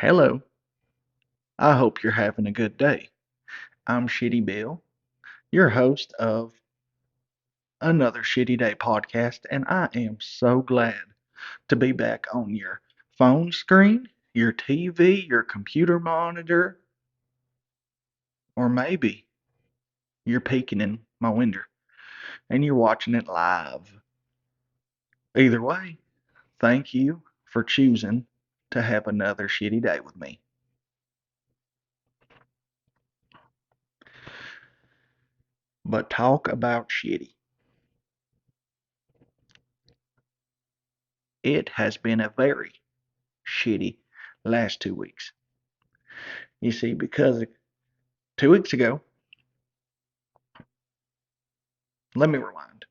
Hello, I hope you're having a good day. I'm Shitty Bill, your host of Another Shiddy Day Podcast, and I am so glad to be back on your phone screen, your TV, your computer monitor, or maybe you're peeking in my window and you're watching it live. Either way, thank you for choosing to have another shitty day with me. But talk about shitty. It has been a very shitty last 2 weeks. You see, because 2 weeks ago, let me rewind.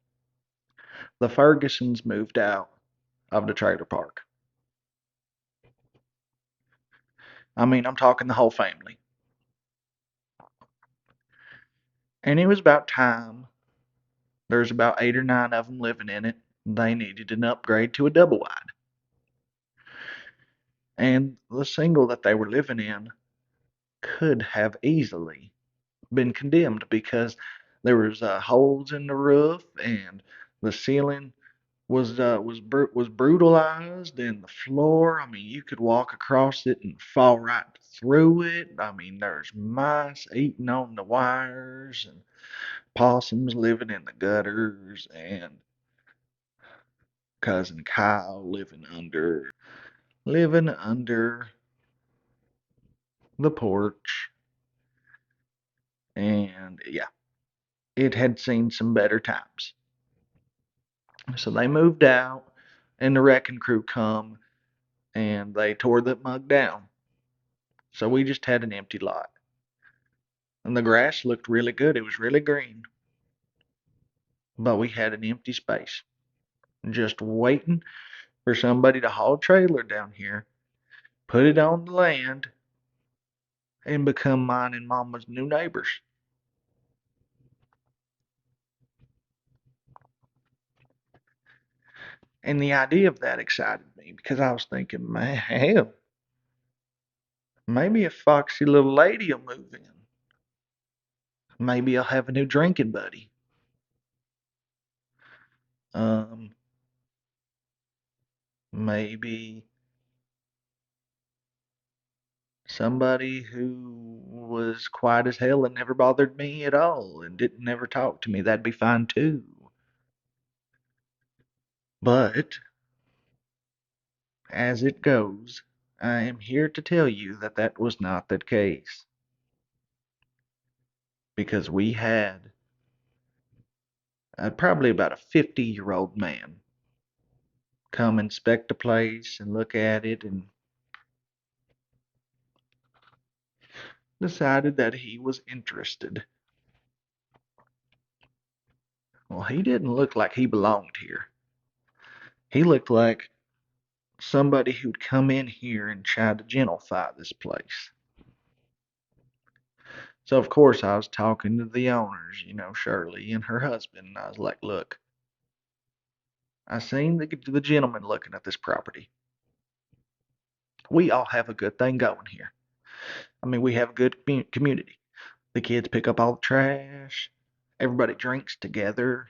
The Fergusons moved out of the trailer park. I'm talking the whole family. And it was about time. There's about 8 or 9 of them living in it. They needed an upgrade to a double wide. And the single that they were living in could have easily been condemned because there was holes in the roof and the ceiling was brutalized, and the floor. You could walk across it and fall right through it. There's mice eating on the wires and possums living in the gutters, and cousin Kyle living under the porch. And yeah, it had seen some better times. So they moved out, and the wrecking crew come and they tore that mug down. So we just had an empty lot. And the grass looked really good. It was really green. But we had an empty space, just waiting for somebody to haul a trailer down here, put it on the land, and become mine and Mama's new neighbors. And the idea of that excited me because I was thinking, man, hell, maybe a foxy little lady will move in. Maybe I'll have a new drinking buddy. Um, maybe somebody who was quiet as hell and never bothered me at all and didn't never talk to me. That'd be fine too. But as it goes, I am here to tell you that that was not the case. Because we had probably about a 50-year-old man come inspect the place and look at it and decided that he was interested. Well, he didn't look like he belonged here. He looked like somebody who'd come in here and tried to gentrify this place. So, of course, I was talking to the owners, Shirley and her husband, and I was like, look, I seen the gentleman looking at this property. We all have a good thing going here. We have a good community. The kids pick up all the trash. Everybody drinks together.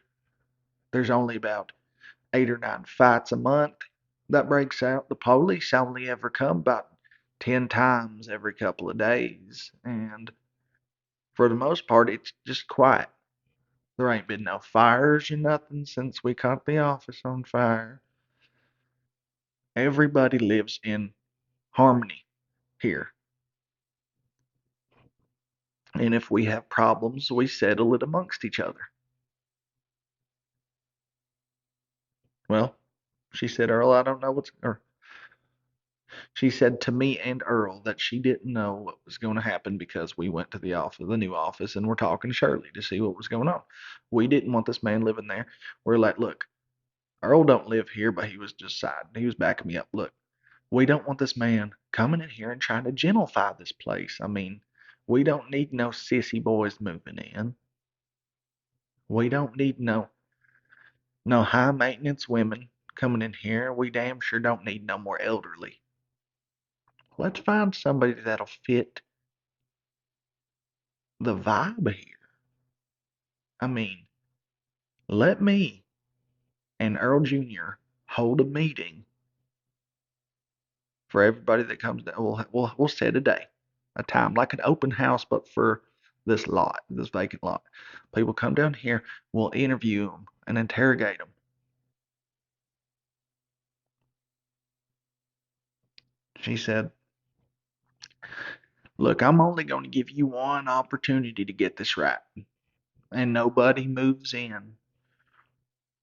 There's only about 8 or 9 fights a month that breaks out. The police only ever come about 10 times every couple of days. And for the most part, it's just quiet. There ain't been no fires or nothing since we caught the office on fire. Everybody lives in harmony here. And if we have problems, we settle it amongst each other. Well, she said, Earl, I don't know or she said to me and Earl that she didn't know what was going to happen because we went to the new office, and we're talking to Shirley to see what was going on. We didn't want this man living there. We're like, look, Earl don't live here, but he was just siding. He was backing me up. Look, we don't want this man coming in here and trying to gentrify this place. We don't need no sissy boys moving in. We don't need no high maintenance women coming in here. We damn sure don't need no more elderly. Let's find somebody that'll fit the vibe here. I mean, let me and Earl Jr. hold a meeting for everybody that comes down. We'll set a time, like an open house, but for this vacant lot. People come down here, we'll interview them and interrogate them. She said, "Look, I'm only going to give you one opportunity to get this right, and nobody moves in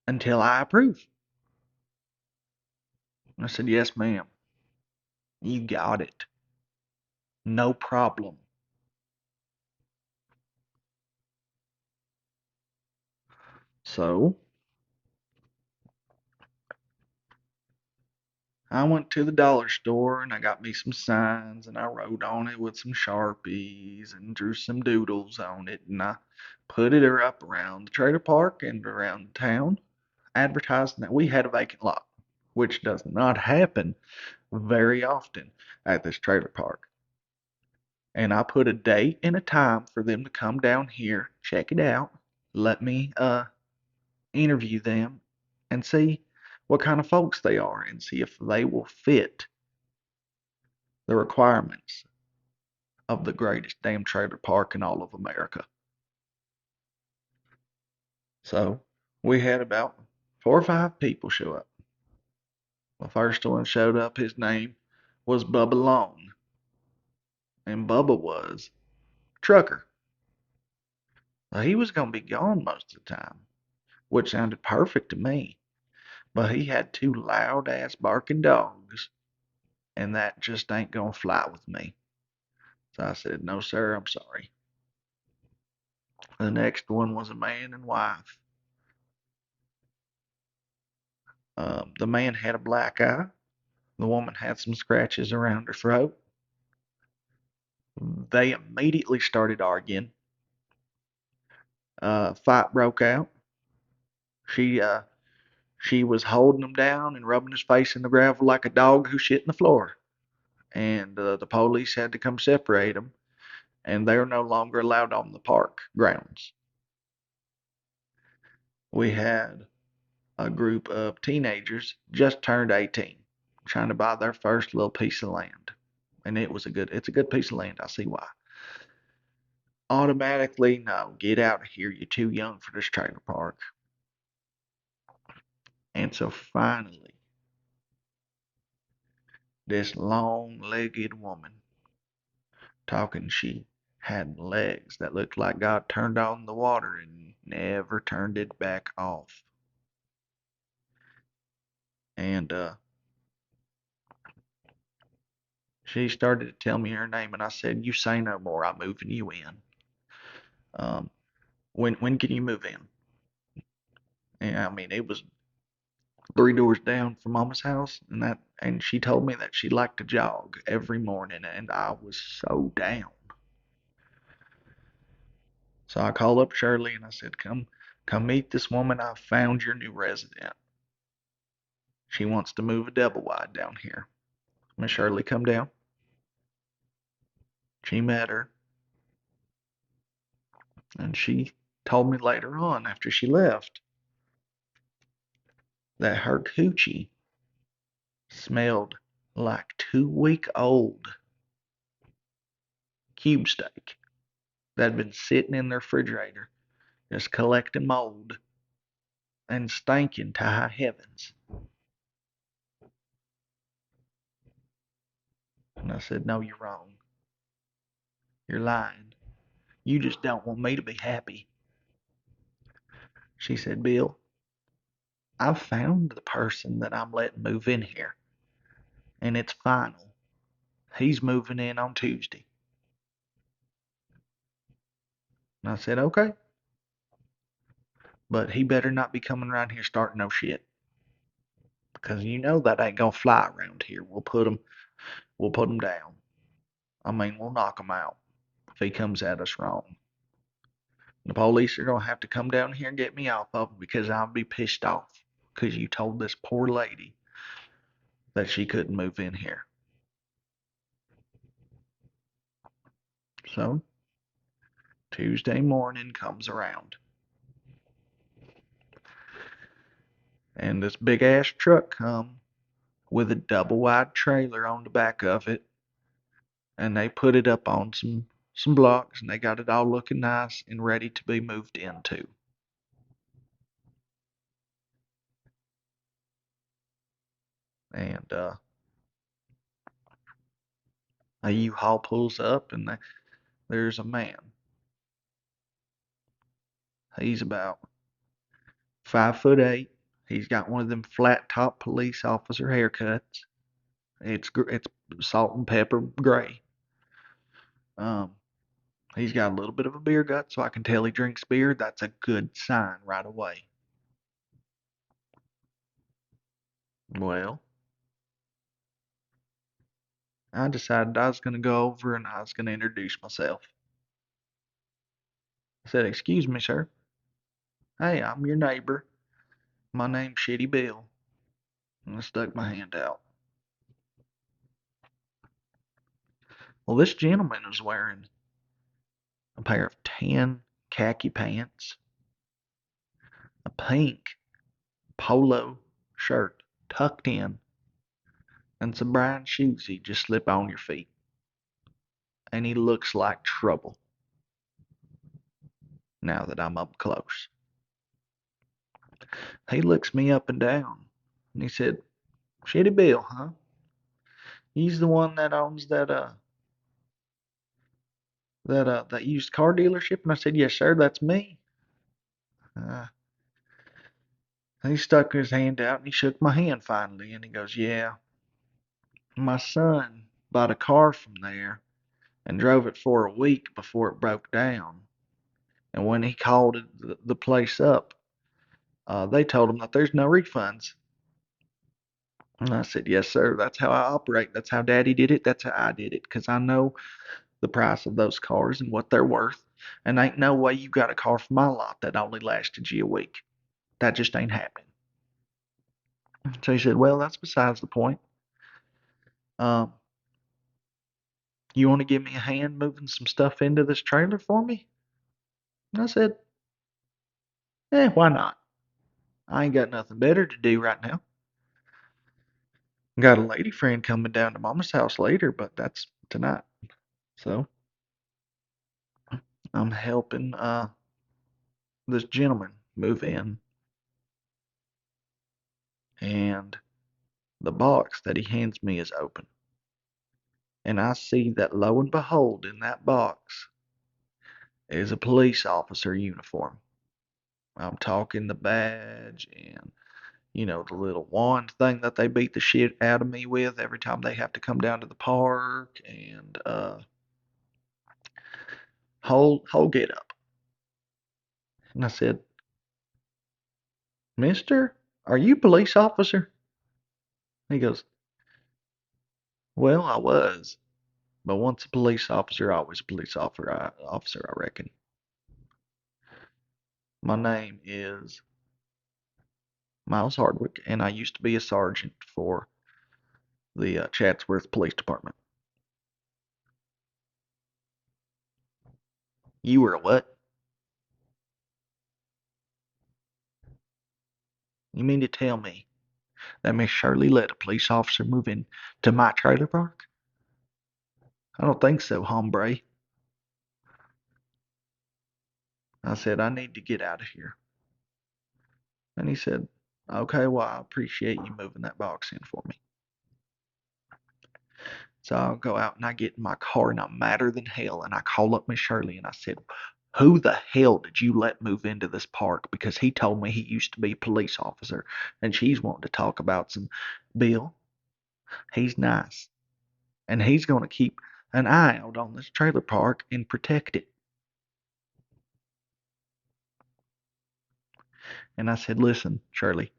until I approve." I said, "Yes, ma'am. You got it. No problem." So I went to the dollar store and I got me some signs and I wrote on it with some Sharpies and drew some doodles on it and I put it up around the trailer park and around town, advertising that we had a vacant lot, which does not happen very often at this trailer park. And I put a date and a time for them to come down here, check it out, let me interview them and see what kind of folks they are and see if they will fit the requirements of the greatest damn trailer park in all of America. So we had about 4 or 5 people show up. The first one showed up, his name was Bubba Long, and Bubba was a trucker. Now, he was going to be gone most of the time, which sounded perfect to me, but he had 2 loud ass barking dogs, and that just ain't going to fly with me. So I said, "No, sir, I'm sorry." The next one was a man and wife. The man had a black eye. The woman had some scratches around her throat. They immediately started arguing. Fight broke out. She uh, she was holding him down and rubbing his face in the gravel like a dog who shit in the floor. And the police had to come separate them, and they're no longer allowed on the park grounds. We had a group of teenagers just turned 18, trying to buy their first little piece of land, and it's a good piece of land. I see why. Automatically, no, get out of here. You're too young for this trailer park. And so finally, this long legged woman talking, she had legs that looked like God turned on the water and never turned it back off. And she started to tell me her name, and I said, "You say no more. I'm moving you in. Um, when can you move in?" And I mean, it was 3 doors down from Mama's house, and she told me that she liked to jog every morning, and I was so down. So I called up Shirley and I said, come meet this woman. I found your new resident. She wants to move a double wide down here." Miss Shirley come down. She met her, and she told me later on after she left that her coochie smelled like 2-week-old cube steak that had been sitting in the refrigerator just collecting mold and stinking to high heavens. And I said, "No, you're wrong. You're lying. You just don't want me to be happy." She said, "Bill, I've found the person that I'm letting move in here, and it's final. He's moving in on Tuesday." And I said, "Okay, but he better not be coming around here starting no shit, because you know that ain't gonna fly around here. We'll put him down. I mean, we'll knock him out if he comes at us wrong. The police are gonna have to come down here and get me off of him because I'll be pissed off because you told this poor lady that she couldn't move in here." So Tuesday morning comes around, and this big ass truck come with a double wide trailer on the back of it, and they put it up on some blocks, and they got it all looking nice and ready to be moved into. And a U-Haul pulls up, and there's a man. He's about 5'8". He's got one of them flat top police officer haircuts. It's salt and pepper gray. Um, he's got a little bit of a beer gut, so I can tell he drinks beer. That's a good sign right away. Well, I decided I was going to go over and I was going to introduce myself. I said, "Excuse me, sir. Hey, I'm your neighbor. My name's Shitty Bill." And I stuck my hand out. Well, this gentleman was wearing a pair of tan khaki pants, a pink polo shirt tucked in, and some brown shoes you just slip on your feet. And he looks like trouble now that I'm up close. He looks me up and down, and he said, "Shitty Bill, huh? He's the one that owns that used car dealership?" And I said, "Yes, sir, that's me." Uh, he stuck his hand out and he shook my hand finally, and he goes, "Yeah, my son bought a car from there and drove it for a week before it broke down. And when he called the place up, they told him that there's no refunds." And I said, "Yes, sir, that's how I operate. That's how Daddy did it. That's how I did it. Because I know the price of those cars and what they're worth. And ain't no way you got a car from my lot that only lasted you a week. That just ain't happening." So he said, "Well, that's besides the point. Um, you want to give me a hand moving some stuff into this trailer for me?" And I said, "Why not? I ain't got nothing better to do right now. Got a lady friend coming down to Mama's house later, but that's tonight." So I'm helping this gentleman move in, and the box that he hands me is open. And I see that lo and behold, in that box is a police officer uniform. I'm talking the badge and, the little wand thing that they beat the shit out of me with every time they have to come down to the park, and whole get up. And I said, "Mister, are you police officer?" He goes, "Well, I was, but once a police officer, always a police officer, I reckon. My name is Miles Hardwick, and I used to be a sergeant for the Chatsworth Police Department." "You were a what? You mean to tell me that Miss Shirley let a police officer move in to my trailer park? I don't think so, hombre." I said, "I need to get out of here." And he said, "Okay, well, I appreciate you moving that box in for me." So I'll go out and I get in my car and I'm madder than hell, and I call up Miss Shirley and I said, "Who the hell did you let move into this park? Because he told me he used to be a police officer." And she's wanting to talk about some Bill. He's nice, and he's going to keep an eye out on this trailer park and protect it. And I said, "Listen, Shirley,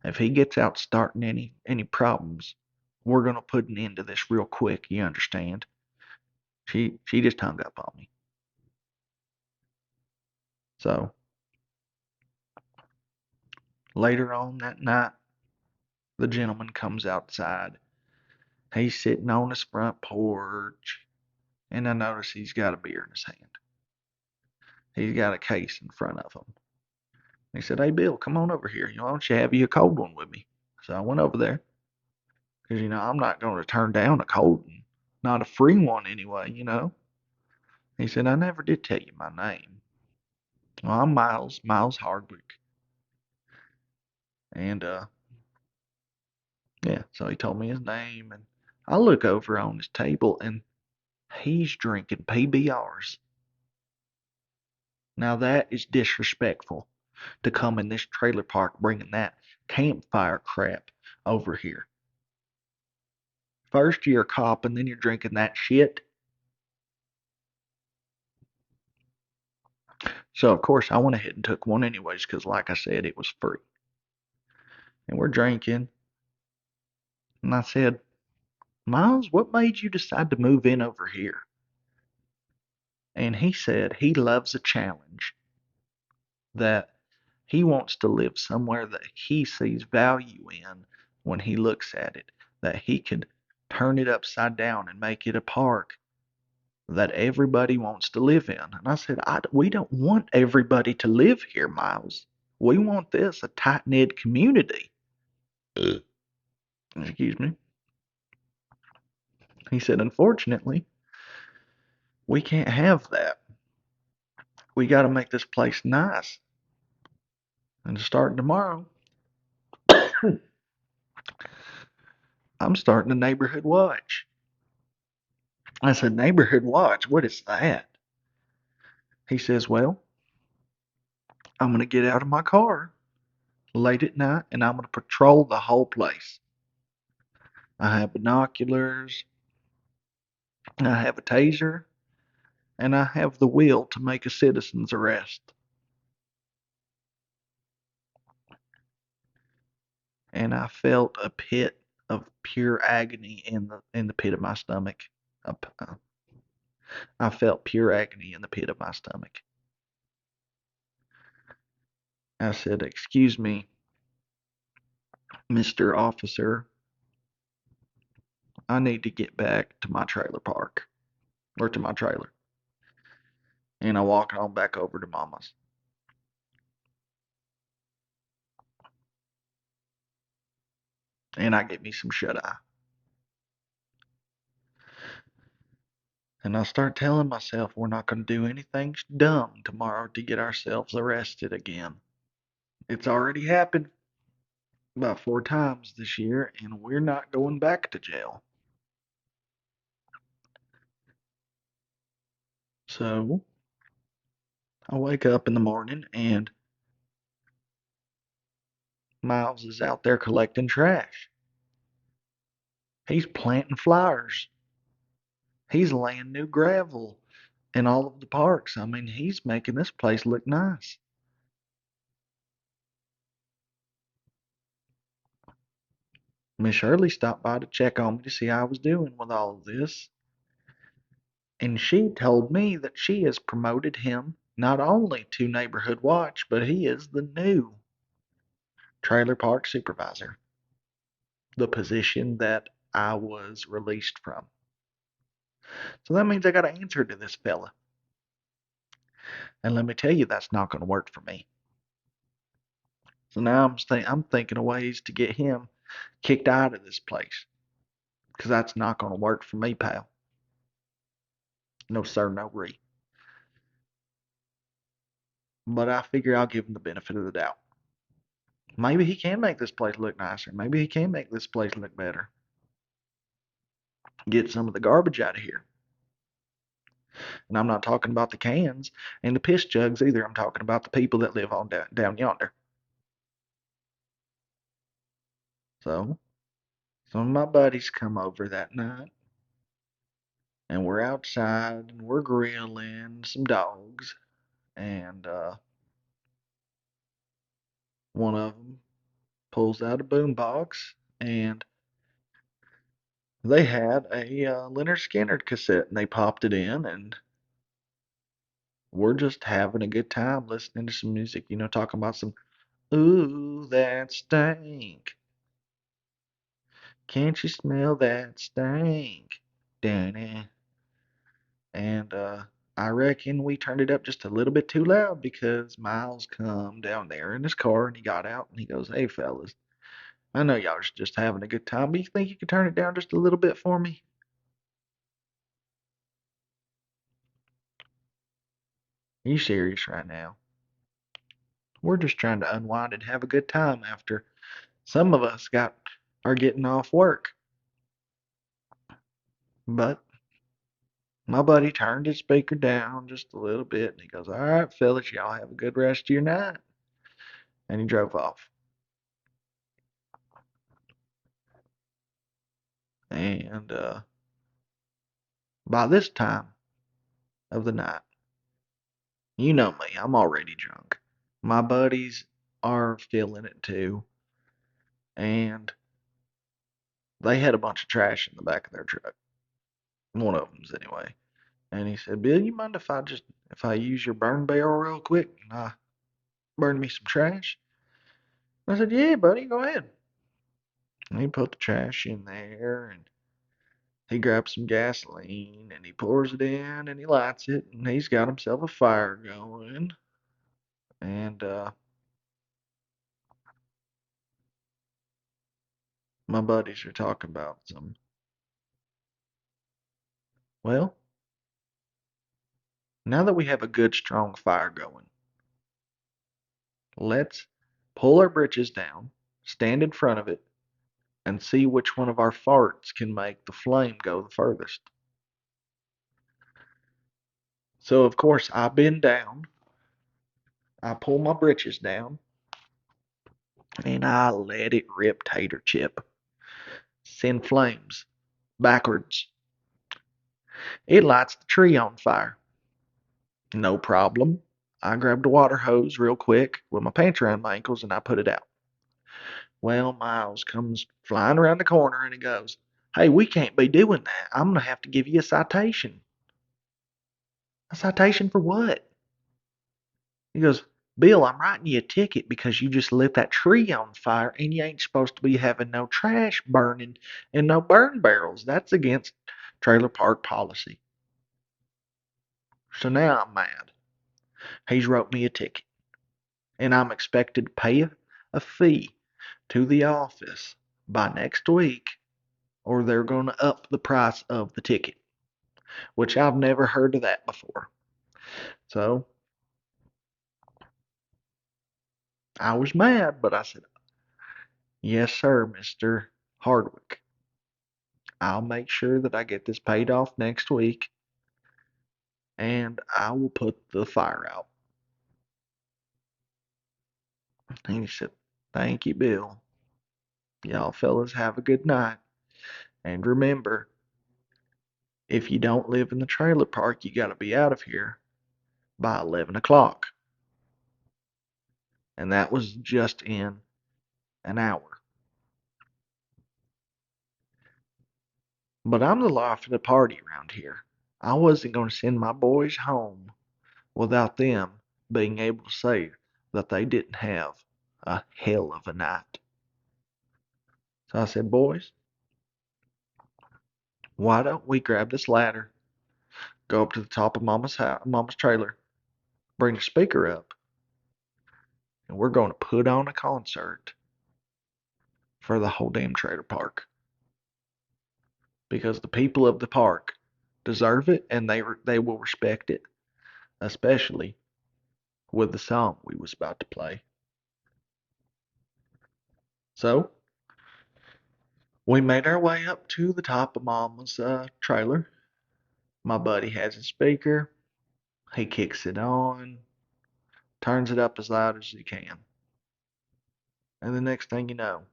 if he gets out starting any problems, we're going to put an end to this real quick. You understand?" She just hung up on me. So later on that night, the gentleman comes outside. He's sitting on his front porch, and I notice he's got a beer in his hand. He's got a case in front of him. He said, "Hey, Bill, come on over here. Why don't you have you a cold one with me?" So I went over there because, I'm not going to turn down a cold one, not a free one anyway. He said, "I never did tell you my name." Well, I'm Miles Hardwick. And, yeah, so he told me his name, and I look over on his table, and he's drinking PBRs. Now that is disrespectful to come in this trailer park bringing that campfire crap over here. First you're a cop and then you're drinking that shit. So of course I went ahead and took one anyways because like I said it was free. And we're drinking. And I said, "Miles, what made you decide to move in over here?" And he said he loves a challenge, that he wants to live somewhere that he sees value in when he looks at it, that he could turn it upside down and make it a park that everybody wants to live in. And I said, we don't want everybody to live here, Miles. We want this a tight knit community. Excuse me. He said, "Unfortunately, we can't have that. We got to make this place nice. And starting tomorrow, I'm starting a neighborhood watch." I said, "Neighborhood watch? What is that?" He says, "Well, I'm going to get out of my car late at night and I'm going to patrol the whole place. I have binoculars, I have a taser, and I have the will to make a citizen's arrest." And I felt a pit of pure agony in the pit of my stomach. I felt pure agony in the pit of my stomach. I said, "Excuse me, Mr. Officer, I need to get back to my trailer park, or to my trailer." And I walked on back over to Mama's. And I get me some shut eye. And I start telling myself we're not going to do anything dumb tomorrow to get ourselves arrested again. It's already happened about 4 times this year, and we're not going back to jail. So I wake up in the morning, and Miles is out there collecting trash. He's planting flowers. He's laying new gravel in all of the parks. I mean, he's making this place look nice. Miss Shirley stopped by to check on me to see how I was doing with all of this. And she told me that she has promoted him not only to neighborhood watch, but he is the new trailer park supervisor, the position that I was released from. So that means I got to answer to this fella. And let me tell you, that's not going to work for me. So now I'm thinking of ways to get him kicked out of this place, because that's not going to work for me, pal. No sir, no re. But I figure I'll give him the benefit of the doubt. Maybe he can make this place look nicer. Maybe he can make this place look better. Get some of the garbage out of here. And I'm not talking about the cans and the piss jugs either. I'm talking about the people that live on down yonder. So some of my buddies come over that night, and we're outside and we're grilling some dogs. And one of them pulls out a boombox, and they had a Leonard Skinner cassette, and they popped it in, and we're just having a good time listening to some music, talking about some, "Ooh, that stank. Can't you smell that stank? Danny." And I reckon we turned it up just a little bit too loud because Miles come down there in his car and he got out and he goes, "Hey fellas, I know y'all are just having a good time, but you think you could turn it down just a little bit for me?" Are you serious right now? We're just trying to unwind and have a good time after some of us got are getting off work. But my buddy turned his speaker down just a little bit and he goes, "All right, fellas, y'all have a good rest of your night." And he drove off. And by this time of the night, you know me, I'm already drunk. My buddies are feeling it too. And they had a bunch of trash in the back of their truck. One of them's anyway. And he said, "Bill, you mind if I use your burn barrel real quick and I burn me some trash?" I said, "Yeah, buddy, go ahead." And he put the trash in there and he grabs some gasoline and he pours it in and he lights it and he's got himself a fire going. And my buddies are talking about some. Well, now that we have a good strong fire going, let's pull our britches down, stand in front of it, and see which one of our farts can make the flame go the furthest. So, of course, I bend down, I pull my britches down, and I let it rip tater chip. Send flames backwards. It lights the tree on fire. No problem. I grabbed a water hose real quick with my pants around my ankles and I put it out. Well, Miles comes flying around the corner and he goes, "Hey, we can't be doing that. I'm going to have to give you a citation." "A citation for what?" He goes, "Bill, I'm writing you a ticket because you just lit that tree on fire and you ain't supposed to be having no trash burning and no burn barrels. That's against trailer park policy." So now I'm mad. He's wrote me a ticket and I'm expected to pay a fee to the office by next week or they're going to up the price of the ticket, which I've never heard of that before. So I was mad, but I said, "Yes, sir, Mr. Hardwick. I'll make sure that I get this paid off next week and I will put the fire out." And he said, "Thank you, Bill. Y'all fellas have a good night. And remember, if you don't live in the trailer park, you got to be out of here by 11 o'clock." And that was just in an hour. But I'm the life of the party around here. I wasn't going to send my boys home without them being able to say that they didn't have a hell of a night. So I said, "Boys, why don't we grab this ladder, go up to the top of Mama's trailer, bring the speaker up, and we're going to put on a concert for the whole damn trailer park because the people of the park deserve it and they will respect it, especially with the song we was about to play." So we made our way up to the top of Mama's trailer. My buddy has his speaker. He kicks it on, turns it up as loud as he can. And the next thing you know,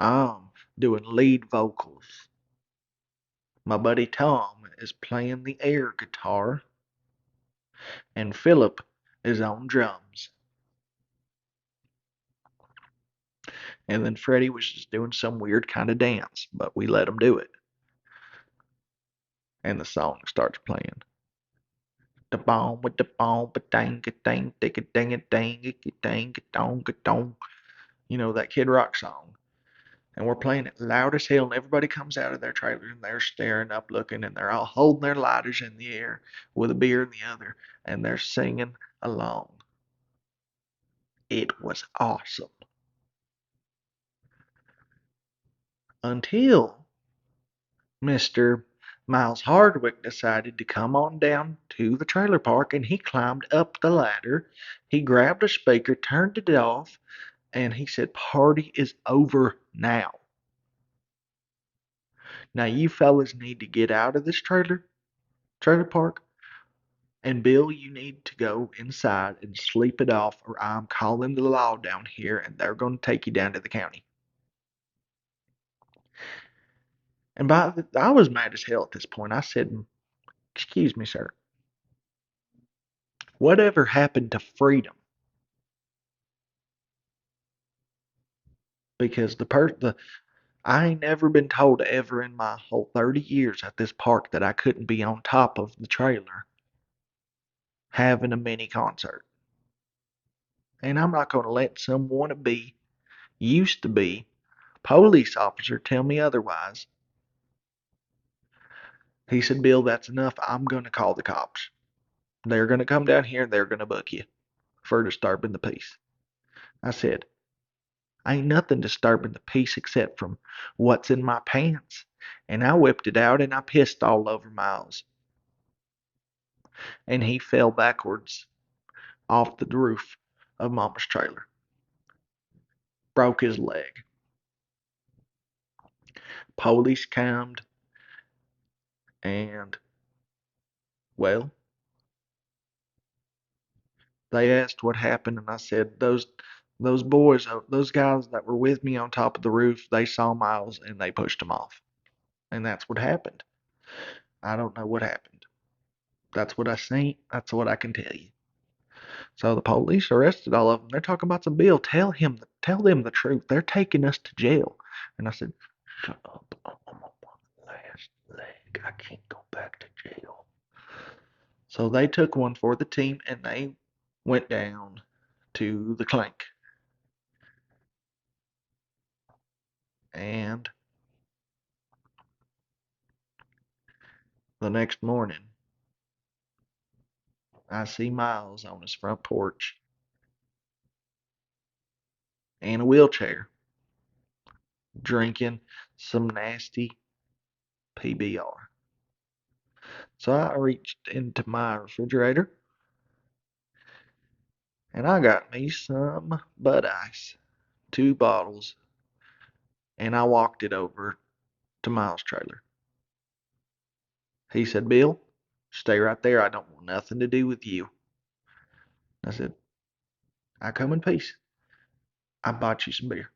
I'm doing lead vocals. My buddy Tom is playing the air guitar, and Philip is on drums. And then Freddie was just doing some weird kind of dance, but we let him do it. And the song starts playing. The bomb with the bomb, but dang it, dang, dick it, dang it, dang it, dang it, dong it, dong. You know that Kid Rock song. And we're playing it loud as hell, and everybody comes out of their trailer and they're staring up, looking, and they're all holding their lighters in the air with a beer in the other, and they're singing along. It was awesome. Until Mr. Miles Hardwick decided to come on down to the trailer park, and he climbed up the ladder. He grabbed a speaker, turned it off, and he said, "Party is over now. Now you fellas need to get out of this trailer park, and Bill, you need to go inside and sleep it off, or I'm calling the law down here, and they're going to take you down to the county." And I was mad as hell at this point. I said, "Excuse me, sir. Whatever happened to freedom?" Because I ain't never been told ever in my whole 30 years at this park that I couldn't be on top of the trailer having a mini concert. And I'm not going to let some wannabe, used to be, police officer tell me otherwise. He said, "Bill, that's enough. I'm going to call the cops. They're going to come down here and they're going to book you for disturbing the peace." I said, "Ain't nothing disturbing the peace except from what's in my pants." And I whipped it out and I pissed all over Miles. And he fell backwards off the roof of Mama's trailer. Broke his leg. Police came, and, well, they asked what happened, and I said, those boys, those guys that were with me on top of the roof, they saw Miles and they pushed him off. And that's what happened. I don't know what happened. That's what I seen. That's what I can tell you. So the police arrested all of them. They're talking about some bill. Tell them the truth. They're taking us to jail. And I said, "Shut up. I'm on my last leg. I can't go back to jail." So they took one for the team and they went down to the clink. And the next morning, I see Miles on his front porch in a wheelchair drinking some nasty PBR. So I reached into my refrigerator and I got me some Bud Ice, 2 bottles, and I walked it over to Miles' trailer. He said, "Bill, stay right there. I don't want nothing to do with you." I said, "I come in peace. I bought you some beer."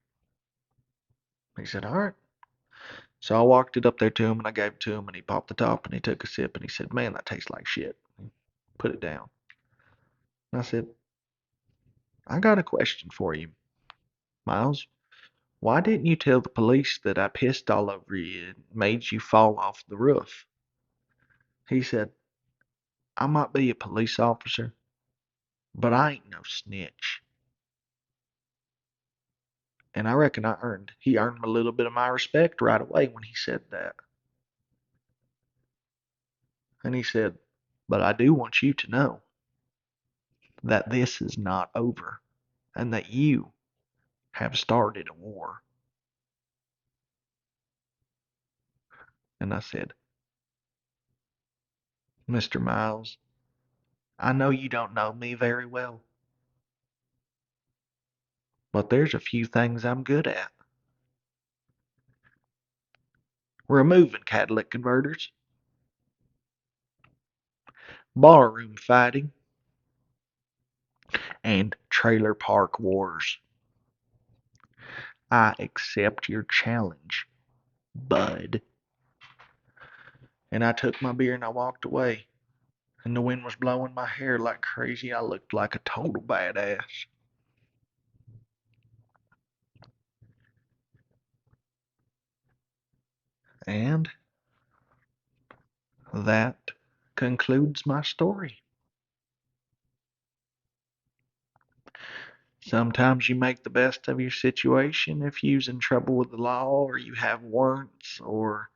He said, "All right." So I walked it up there to him and I gave it to him and he popped the top and he took a sip and he said, "Man, that tastes like shit." He put it down. And I said, "I got a question for you, Miles. Why didn't you tell the police that I pissed all over you and made you fall off the roof?" He said, "I might be a police officer, but I ain't no snitch." And I reckon he earned a little bit of my respect right away when he said that. And he said, "But I do want you to know that this is not over and that you have started a war." And I said, "Mr. Miles, I know you don't know me very well, but there's a few things I'm good at. Removing catalytic converters, barroom fighting, and trailer park wars. I accept your challenge, bud." And I took my beer and I walked away. And the wind was blowing my hair like crazy. I looked like a total badass. And that concludes my story. Sometimes you make the best of your situation if you's in trouble with the law or you have warrants or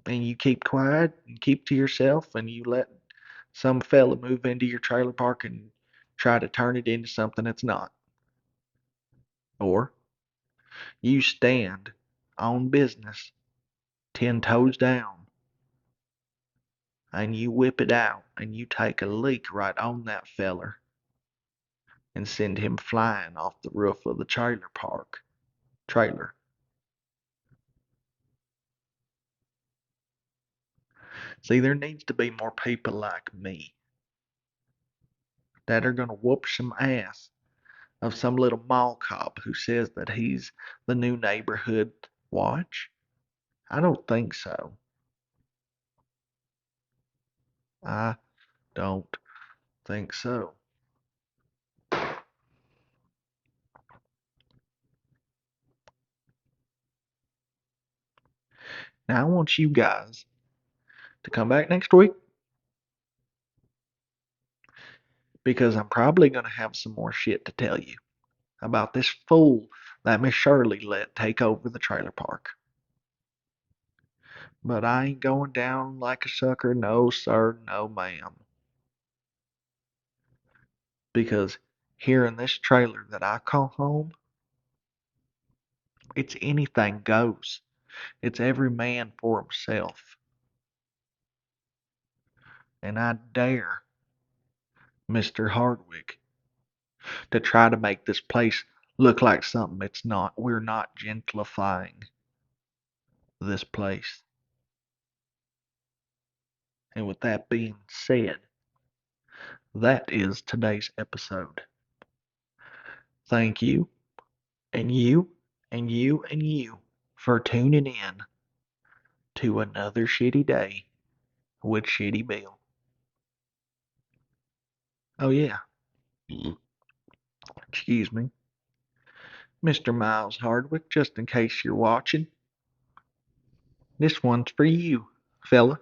and you keep quiet and keep to yourself and you let some fella move into your trailer park and try to turn it into something it's not. Or you stand on business 10 toes down and you whip it out and you take a leak right on that feller and send him flying off the roof of the trailer park. Trailer. See, there needs to be more people like me that are gonna whoop some ass of some little mall cop who says that he's the new neighborhood watch. I don't think so. I don't think so. Now I want you guys to come back next week because I'm probably gonna have some more shit to tell you about this fool that Miss Shirley let take over the trailer park. But I ain't going down like a sucker, no sir, no ma'am. Because here in this trailer that I call home, it's anything goes. It's every man for himself. And I dare Mr. Hardwick to try to make this place look like something it's not. We're not gentrifying this place. And with that being said, that is today's episode. Thank you, and you, and you, and you for tuning in to another shitty day with Shitty Bill. Oh, yeah, excuse me, Mr. Miles Hardwick, just in case you're watching. This one's for you, fella.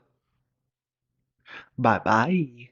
Bye bye.